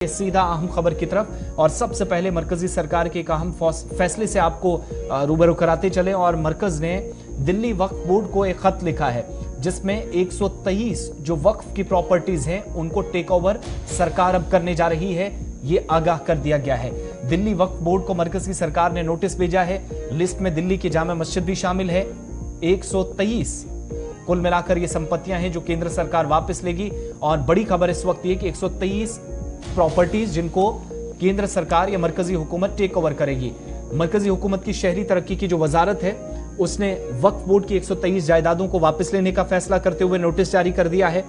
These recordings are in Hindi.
सीधा अहम खबर की तरफ और सबसे पहले मरकजी सरकार के एक अहम फैसले से आपको रूबरू कराते चले। और मरकज ने दिल्ली वक्फ बोर्ड को एक खत लिखा है जिसमें 123 जो वक्फ की प्रॉपर्टीज हैं उनको टेक ओवर सरकार अब करने जा रही है, ये आगाह कर दिया गया है। दिल्ली वक्फ बोर्ड को मरकजी सरकार ने नोटिस भेजा है। लिस्ट में दिल्ली की जामा मस्जिद भी शामिल है। 123 कुल मिलाकर ये संपत्तियां हैं जो केंद्र सरकार वापस लेगी। और बड़ी खबर इस वक्त ये कि 123 प्रॉपर्टीज जिनको केंद्र सरकार या मरकजी हुकूमत टेक ओवर करेगी। मरकजी हुकूमत की शहरी तरक्की की जो वजारत है उसने वक्फ बोर्ड की 123 जायदादों को वापस लेने का फैसला करते हुए नोटिस जारी कर दिया है।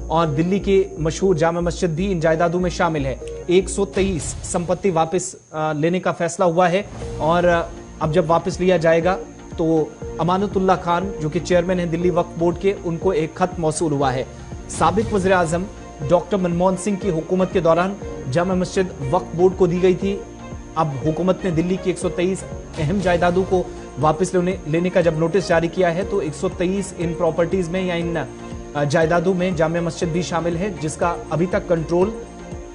और दिल्ली की मशहूर जामा मस्जिद भी इन जायदादों में शामिल है। 123 संपत्ति वापस लेने का फैसला हुआ है। और अब जब वापस लिया जाएगा तो अमानतुल्लाह खान जो कि चेयरमैन है दिल्ली वक्फ बोर्ड के, उनको एक खत मौसूल हुआ है। साबिक वज़ीर आज़म डॉक्टर मनमोहन सिंह की हुकूमत के दौरान जामा मस्जिद वक्फ बोर्ड को दी गई थी। अब हुकूमत ने दिल्ली की 123 अहम जायदादों को वापस लेने का जब नोटिस जारी किया है तो 123 इन प्रॉपर्टीज में या इन जायदादों में जामा मस्जिद भी शामिल है, जिसका अभी तक कंट्रोल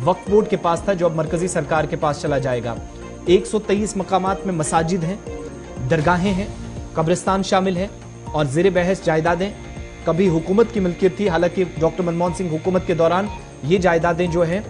वक्फ बोर्ड के पास था जो अब मरकजी सरकार के पास चला जाएगा। 123 मकामात में मसाजिद हैं, दरगाहें हैं, कब्रिस्तान शामिल है और ज़ेर बहस जायदादें कभी हुकूमत की मिल्कियत थी। हालांकि डॉक्टर मनमोहन सिंह हुकूमत के दौरान ये जायदादें जो हैं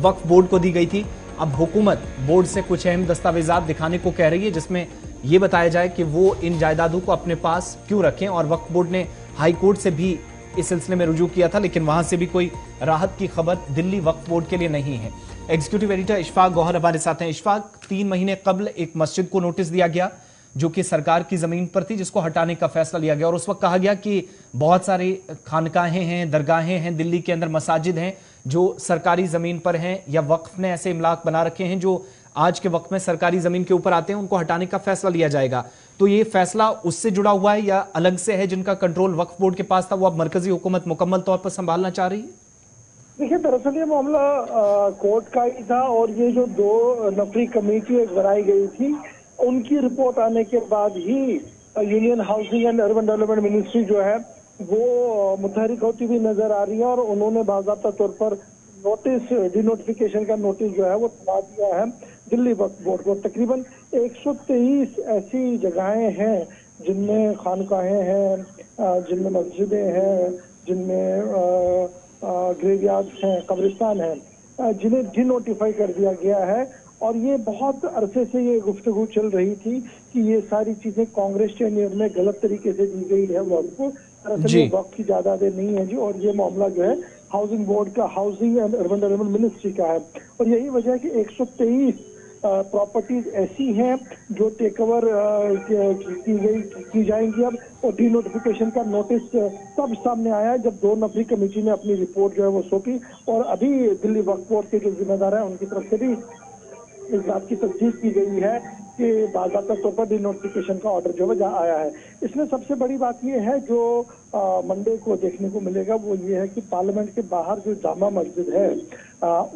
वक्फ बोर्ड को दी गई थी। अब हुकूमत बोर्ड से कुछ अहम दस्तावेजात दिखाने को कह रही है जिसमें यह बताया जाए कि वो इन जायदादों को अपने पास क्यों रखें। और वक्फ बोर्ड ने हाई कोर्ट से भी इस सिलसिले में रुजू किया था, लेकिन वहां से भी कोई राहत की खबर दिल्ली वक्फ बोर्ड के लिए नहीं है। एग्जीक्यूटिव एडिटर इशफाक गौहर हमारे साथ हैं। इशफाक, 3 महीने कबल एक मस्जिद को नोटिस दिया गया जो कि सरकार की जमीन पर थी, जिसको हटाने का फैसला लिया गया और उस वक्त कहा गया कि बहुत सारी खानकाहें हैं, दरगाहें हैं दिल्ली के अंदर, मसाजिद हैं जो सरकारी जमीन पर हैं या वक्फ ने ऐसे इमलाक बना रखे हैं जो आज के वक्त में सरकारी जमीन के ऊपर आते हैं, उनको हटाने का फैसला लिया जाएगा। तो ये फैसला उससे जुड़ा हुआ है या अलग से है? जिनका कंट्रोल वक्फ बोर्ड के पास था वो अब मरकजी हुकूमत मुकम्मल तौर पर संभालना चाह रही है? देखिए, दरअसल ये मामला कोर्ट का ही था और ये जो 2 नफरी कमेटी बनाई गई थी उनकी रिपोर्ट आने के बाद ही union housing and urban development ministry जो है वो मुतहरिक होती हुई नजर आ रही है। और उन्होंने बाज़ाब्ता तौर पर नोटिस, डिनोटिफिकेशन का नोटिस जो है वो थमा दिया है दिल्ली वक्फ बोर्ड को। तकरीबन 123 ऐसी जगहें हैं जिनमें खानकाहें हैं, जिनमें मस्जिदें हैं, जिनमें ग्रेवयार्ड्स हैं, कब्रिस्तान हैं, जिन्हें डिनोटिफाई कर दिया गया है। और ये बहुत अरसे से ये गुफ्तगू चल रही थी कि ये सारी चीजें कांग्रेस टेन्योर में गलत तरीके से दी गई है वक्फ को। दरअसल ये वक्फ की जायदादें नहीं है जी, और ये मामला जो है हाउसिंग बोर्ड का, housing and urban development ministry का है। और यही वजह है कि 123 प्रॉपर्टीज ऐसी हैं जो टेक ओवर की जाएंगी अब। और डी नोटिफिकेशन का नोटिस तब सामने आया है जब 2 नफरी कमेटी ने अपनी रिपोर्ट जो है वो सौंपी। और अभी दिल्ली वक्फ बोर्ड के जो जिम्मेदार हैं उनकी तरफ से भी इस बात की तस्दीक की गई है कि बाज़ाब्ता तौर पर डिनोटिफिकेशन का ऑर्डर जो है आया है। इसमें सबसे बड़ी बात यह है जो मंडे को देखने को मिलेगा वो ये है कि पार्लियामेंट के बाहर जो जामा मस्जिद है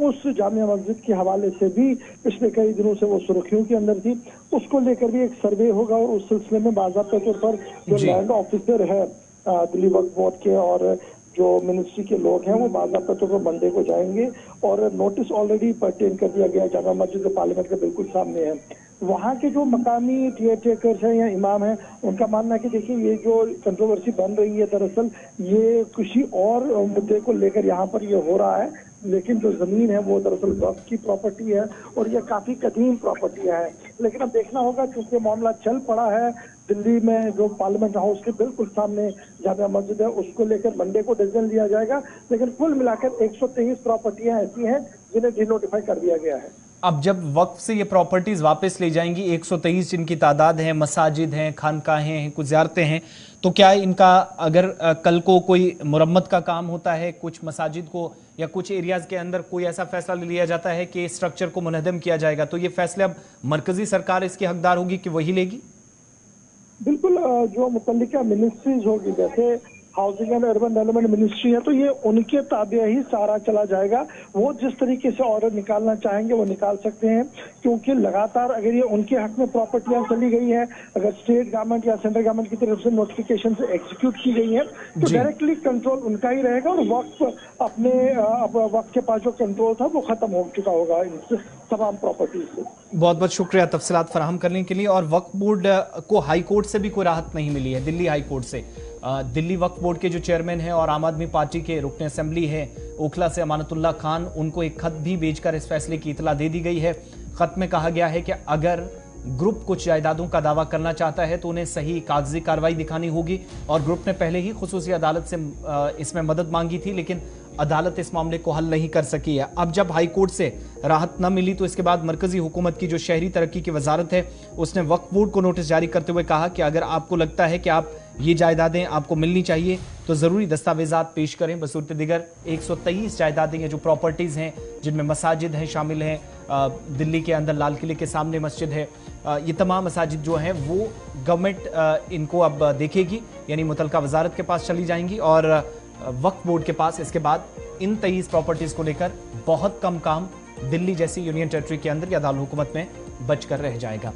उस जामा मस्जिद के हवाले से भी पिछले कई दिनों से वो सुर्खियों के अंदर थी। उसको लेकर भी एक सर्वे होगा और उस सिलसिले में बाज़ाब्ता तौर पर जो लैंड ऑफिसर है दिल्ली वक्फ बोर्ड के और जो मिनिस्ट्री के लोग हैं वो बाज़ाब्ता तौर पर मंडे को जाएंगे। और नोटिस ऑलरेडी परटेन कर दिया गया जामा मस्जिद जो पार्लियामेंट के बिल्कुल सामने है। वहाँ के जो मकामी टेकर्स हैं या इमाम हैं उनका मानना है कि देखिए ये जो कंट्रोवर्सी बन रही है दरअसल ये किसी और मुद्दे को लेकर यहाँ पर ये हो रहा है, लेकिन जो जमीन है वो दरअसल वक्फ की प्रॉपर्टी है और ये काफी कदीम प्रॉपर्टी है। लेकिन अब देखना होगा क्योंकि मामला चल पड़ा है दिल्ली में जो पार्लियामेंट हाउस के बिल्कुल सामने जामा मस्जिद है, उसको लेकर मंडे को डिसीजन लिया जाएगा। लेकिन कुल मिलाकर 123 प्रॉपर्टियां ऐसी हैं जिन्हें डिनोटिफाई कर दिया गया है। अब जब वक्फ से ये प्रॉपर्टीज वापस ले जाएंगी, 123 जिनकी तादाद है, मसाजिद हैं, खानकाहें हैं, कुछ ज़ियारतें हैं, तो क्या इनका अगर कल को कोई मुरम्मत का काम होता है कुछ मसाजिद को या कुछ एरियाज के अंदर कोई ऐसा फैसला ले लिया जाता है कि स्ट्रक्चर को मुनहदम किया जाएगा, तो ये फैसले अब मरकजी सरकार इसकी हकदार होगी कि वही लेगी? बिल्कुल, जो मुतल्लिका मिनिस्ट्रीज होगी, जैसे housing and urban development ministry है, तो ये उनके ताबे ही सारा चला जाएगा। वो जिस तरीके से ऑर्डर निकालना चाहेंगे वो निकाल सकते हैं, क्योंकि लगातार अगर ये उनके हक में प्रॉपर्टियां चली गई है, अगर स्टेट गवर्नमेंट या सेंट्रल गवर्नमेंट की तरफ से नोटिफिकेशन से एग्जीक्यूट की गई है, तो डायरेक्टली कंट्रोल उनका ही रहेगा और वक्त अपने वक्त के पास जो कंट्रोल था वो खत्म हो चुका होगा इन तमाम प्रॉपर्टीज से। बहुत बहुत शुक्रिया तफसीलात फराहम करने के लिए। और वक्फ बोर्ड को हाई कोर्ट से भी कोई राहत नहीं मिली है, दिल्ली हाई कोर्ट से। दिल्ली वक्फ बोर्ड के जो चेयरमैन हैं और आम आदमी पार्टी के रुकन असेंबली है ओखला से अमानतुल्लाह खान, उनको एक खत भी भेजकर इस फैसले की इतला दे दी गई है। खत में कहा गया है कि अगर ग्रुप कुछ जायदादों का दावा करना चाहता है तो उन्हें सही कागजी कार्रवाई दिखानी होगी, और ग्रुप ने पहले ही खुसूसी अदालत से इसमें मदद मांगी थी, लेकिन अदालत इस मामले को हल नहीं कर सकी है। अब जब हाई कोर्ट से राहत न मिली तो इसके बाद मरकजी हुकूमत की जो शहरी तरक्की की वजारत है उसने वक्फ बोर्ड को नोटिस जारी करते हुए कहा कि अगर आपको लगता है कि आप ये जायदादें आपको मिलनी चाहिए तो जरूरी दस्तावेजात पेश करें। बसूरत दिगर 123 जायदादें या जो प्रॉपर्टीज हैं जिनमें मसाजिद हैं शामिल हैं, दिल्ली के अंदर लाल किले के सामने मस्जिद है, ये तमाम मसाजिद जो हैं वो गवर्नमेंट इनको अब देखेगी, यानी मुतलका वजारत के पास चली जाएंगी और वक्फ बोर्ड के पास। इसके बाद इन 23 प्रॉपर्टीज को लेकर बहुत कम काम दिल्ली जैसी यूनियन टेरिटरी के अंदर या दारुल हुकूमत में बचकर रह जाएगा।